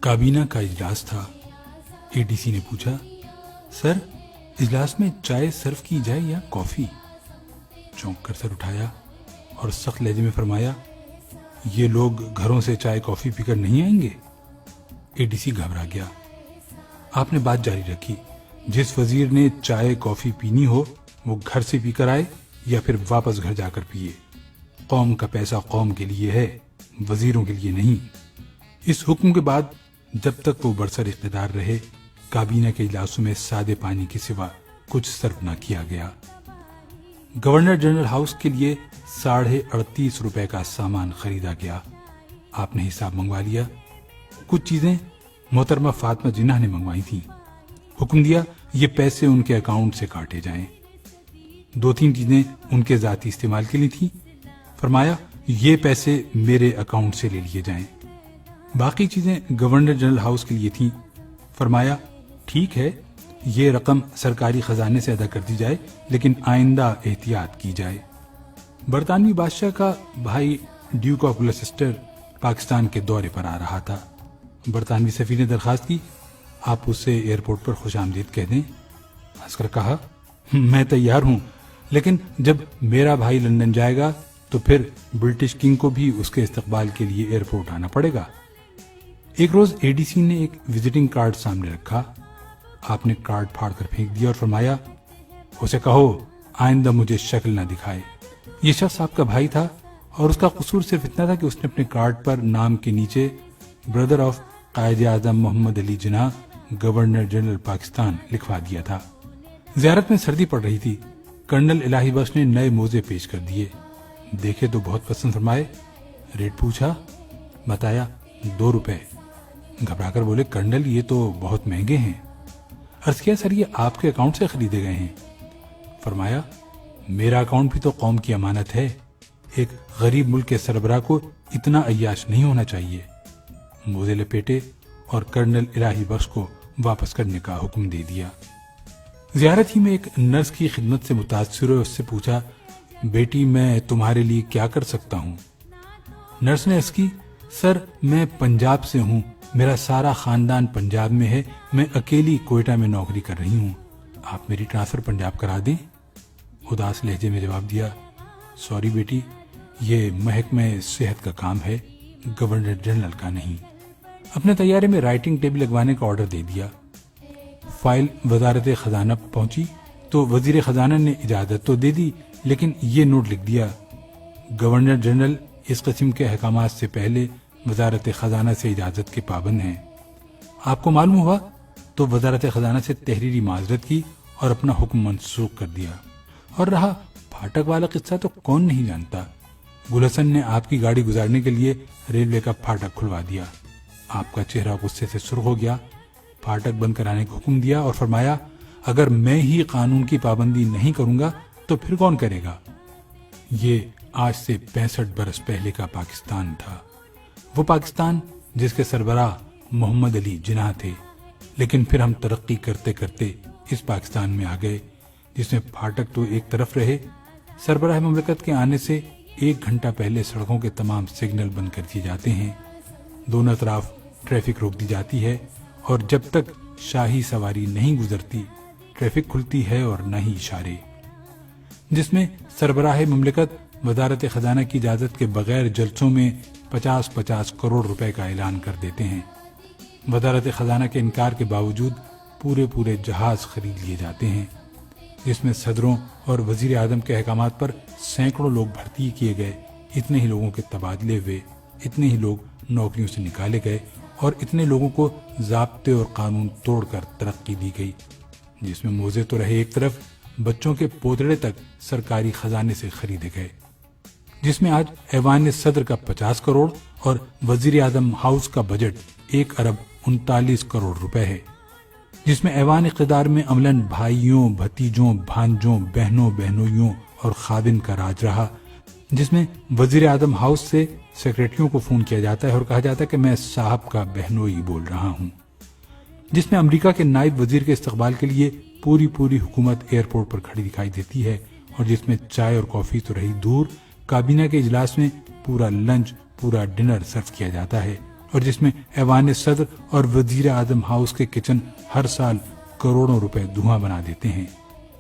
کابینہ کا اجلاس تھا۔ ADC نے پوچھا، سر اجلاس میں چائے سرو کی جائے یا کافی؟ چونک کر سر اٹھایا اور سخت لہجے میں فرمایا، یہ لوگ گھروں سے چائے کافی پی کر نہیں آئیں گے؟ ADC گھبرا گیا۔ آپ نے بات جاری رکھی، جس وزیر نے چائے کافی پینی ہو وہ گھر سے پی کر آئے یا پھر واپس گھر جا کر پیے۔ قوم کا پیسہ قوم کے لیے ہے، وزیروں کے لیے نہیں۔ اس حکم کے بعد جب تک وہ برسر اقتدار رہے، کابینہ کے اجلاسوں میں سادے پانی کے سوا کچھ صرف نہ کیا گیا۔ گورنر جنرل ہاؤس کے لیے 38.5 روپے کا سامان خریدا گیا۔ آپ نے حساب منگوا لیا۔ کچھ چیزیں محترمہ فاطمہ جناح نے منگوائی تھیں۔ حکم دیا یہ پیسے ان کے اکاؤنٹ سے کاٹے جائیں۔ 2-3 چیزیں ان کے ذاتی استعمال کے لیے تھیں۔ فرمایا یہ پیسے میرے اکاؤنٹ سے لے لیے جائیں۔ باقی چیزیں گورنر جنرل ہاؤس کے لیے تھیں۔ فرمایا ٹھیک ہے، یہ رقم سرکاری خزانے سے ادا کر دی جائے، لیکن آئندہ احتیاط کی جائے۔ برطانوی بادشاہ کا بھائی ڈیوک آف گلوسٹر پاکستان کے دورے پر آ رہا تھا۔ برطانوی سفیر نے درخواست کی، آپ اسے ایئرپورٹ پر خوش آمدید کہہ دیں۔ ہنس کر کہا، میں تیار ہوں، لیکن جب میرا بھائی لندن جائے گا تو پھر برٹش کنگ کو بھی اس کے استقبال کے لیے ایئرپورٹ آنا پڑے گا۔ ایک روز ADC نے ایک وزٹنگ کارڈ سامنے رکھا۔ آپ نے کارڈ پھاڑ کر پھینک دیا اور فرمایا، اسے کہو آئندہ مجھے شکل نہ دکھائے۔ یہ شخص آپ کا بھائی تھا اور اس کا قصور صرف اتنا تھا کہ اس نے اپنے کارڈ پر نام کے نیچے brother of Quaid Azam Muhammad Ali Jinnah governor general Pakistan لکھوا دیا تھا۔ زیارت میں سردی پڑ رہی تھی۔ کرنل الہی بخش نے نئے موزے پیش کر دیے۔ دیکھے تو بہت پسند فرمائے۔ ریٹ پوچھا، بتایا 2 روپے۔ گھبرا کر بولے، کرنل یہ تو بہت مہنگے ہیں۔ عرض کیا، سر یہ آپ کے اکاؤنٹ سے خریدے گئے ہیں؟ فرمایا میرا اکاؤنٹ بھی تو قوم کی امانت ہے، ایک غریب ملک کے سربراہ کو اتنا عیاش نہیں ہونا چاہیے۔ موزے لپیٹے اور کرنل الہی بخش کو واپس کرنے کا حکم دے دیا۔ زیارت ہی میں ایک نرس کی خدمت سے متاثر ہوئے اس سے پوچھا، بیٹی میں تمہارے لیے کیا کر سکتا ہوں؟ نرس نے عرض کی، سر میں پنجاب سے ہوں، میرا سارا خاندان پنجاب میں ہے، میں اکیلی کوئٹہ میں نوکری کر رہی ہوں، آپ میری ٹرانسفر پنجاب کرا دیں؟ اداس لہجے میں جواب دیا، سوری بیٹی، یہ محکمہ صحت کا کام ہے، گورنر جنرل کا نہیں۔ اپنے طیارے میں رائٹنگ ٹیبل لگوانے کا آرڈر دے دیا۔ فائل وزارت خزانہ پہنچی تو وزیر خزانہ نے اجازت تو دے دی، لیکن یہ نوٹ لکھ دیا، گورنر جنرل اس قسم کے احکامات سے پہلے وزارت خزانہ سے اجازت کے پابند ہیں۔ آپ کو معلوم ہوا تو وزارت خزانہ سے تحریری معذرت کی اور اپنا حکم منسوخ کر دیا۔ اور رہا پھاٹک والا قصہ تو کون نہیں جانتا۔ گل حسن نے آپ کی گاڑی گزارنے کے لیے ریلوے کا پھاٹک کھلوا دیا۔ آپ کا چہرہ غصے سے سرخ ہو گیا، پھاٹک بند کرانے کا حکم دیا اور فرمایا، اگر میں ہی قانون کی پابندی نہیں کروں گا تو پھر کون کرے گا؟ یہ آج سے 65 برس پہلے کا پاکستان تھا، وہ پاکستان جس کے سربراہ محمد علی جناح تھے۔ لیکن پھر ہم ترقی کرتے کرتے اس پاکستان میں آ گئے جس میں پھاٹک تو ایک طرف رہے، سربراہ مملکت کے آنے سے 1 گھنٹہ پہلے سڑکوں کے تمام سگنل بند کر دیے جاتے ہیں، دونوں طرف ٹریفک روک دی جاتی ہے، اور جب تک شاہی سواری نہیں گزرتی ٹریفک کھلتی ہے اور نہ ہی اشارے، جس میں سربراہ مملکت وزارت خزانہ کی اجازت کے بغیر جلسوں میں 50 کروڑ روپے کا اعلان کر دیتے ہیں۔ وزارت خزانہ کے انکار کے باوجود پورے جہاز خرید لیے جاتے ہیں، جس میں صدروں اور وزیر اعظم کے احکامات پر سینکڑوں لوگ بھرتی کیے گئے، اتنے ہی لوگوں کے تبادلے ہوئے، اتنے ہی لوگ نوکریوں سے نکالے گئے اور اتنے لوگوں کو ضابطے اور قانون توڑ کر ترقی دی گئی، جس میں موزے تو رہے ایک طرف، بچوں کے پوتڑے تک سرکاری خزانے سے خریدے گئے، جس میں آج ایوان صدر کا 50 کروڑ اور وزیر اعظم ہاؤس کا بجٹ 1 ارب 39 کروڑ روپے ہے، جس میں ایوان اقتدار میں عملاً بھائیوں، بھتیجوں، بھانجوں، بہنوں، بہنوئیوں اور خادم کا راج رہا، جس میں وزیر اعظم ہاؤس سے سیکریٹریوں کو فون کیا جاتا ہے اور کہا جاتا ہے کہ میں صاحب کا بہنوئی بول رہا ہوں، جس میں امریکہ کے نائب وزیر کے استقبال کے لیے پوری حکومت ایئرپورٹ پر کھڑی دکھائی دیتی ہے، اور جس میں چائے اور کافی تو رہی دور، کابینہ کے اجلاس میں پورا لنچ، پورا ڈنر سرو کیا جاتا ہے، اور جس میں ایوان صدر اور وزیر اعظم ہاؤس کے کچن ہر سال کروڑوں روپے دھواں بنا دیتے ہیں۔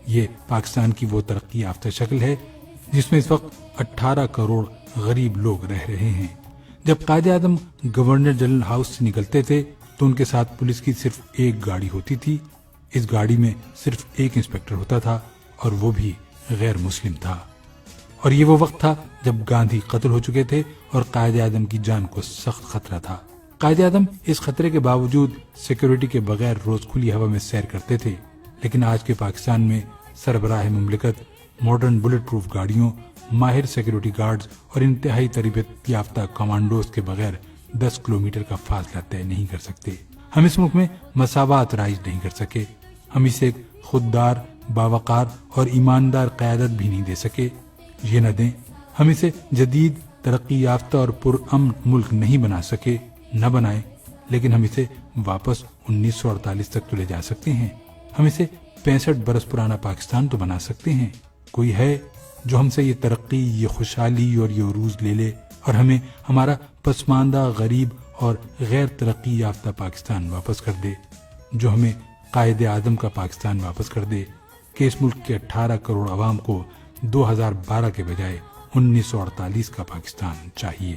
یہ پاکستان کی وہ ترقی یافتہ شکل ہے جس میں اس وقت 18 کروڑ غریب لوگ رہ رہے ہیں۔ جب Quaid Azam governor general house سے نکلتے تھے تو ان کے ساتھ پولیس کی صرف ایک گاڑی ہوتی تھی۔ اس گاڑی میں صرف ایک انسپکٹر ہوتا تھا اور وہ بھی غیر مسلم تھا۔ اور یہ وہ وقت تھا جب گاندھی قتل ہو چکے تھے اور قائد اعظم کی جان کو سخت خطرہ تھا۔ قائد اعظم اس خطرے کے باوجود سیکیورٹی کے بغیر روز کھلی ہوا میں سیر کرتے تھے، لیکن آج کے پاکستان میں سربراہ مملکت ماڈرن بلٹ پروف گاڑیوں، ماہر سیکیورٹی گارڈز اور انتہائی تربیت یافتہ کمانڈوز کے بغیر 10 کلومیٹر کا فاصلہ طے نہیں کر سکتے۔ ہم اس ملک میں مساوات رائج نہیں کر سکے، ہم اسے ایک خوددار، باوقار اور ایماندار قیادت بھی نہیں دے سکے۔ یہ نہ دیں، ہم اسے جدید، ترقی یافتہ اور پرامن ملک نہیں بنا سکے، نہ بنائیں، لیکن ہم اسے واپس 1948 تک تو لے جا سکتے ہیں۔ ہم اسے 65 برس پرانا پاکستان تو بنا سکتے ہیں۔ کوئی ہے جو ہم سے یہ ترقی، یہ خوشحالی اور یہ عروج لے لے اور ہمیں ہمارا پسماندہ، غریب اور غیر ترقی یافتہ پاکستان واپس کر دے، جو ہمیں قائد اعظم کا پاکستان واپس کر دے کہ اس ملک کے 18 کروڑ عوام کو 2012 کے بجائے 1948 کا پاکستان چاہیے۔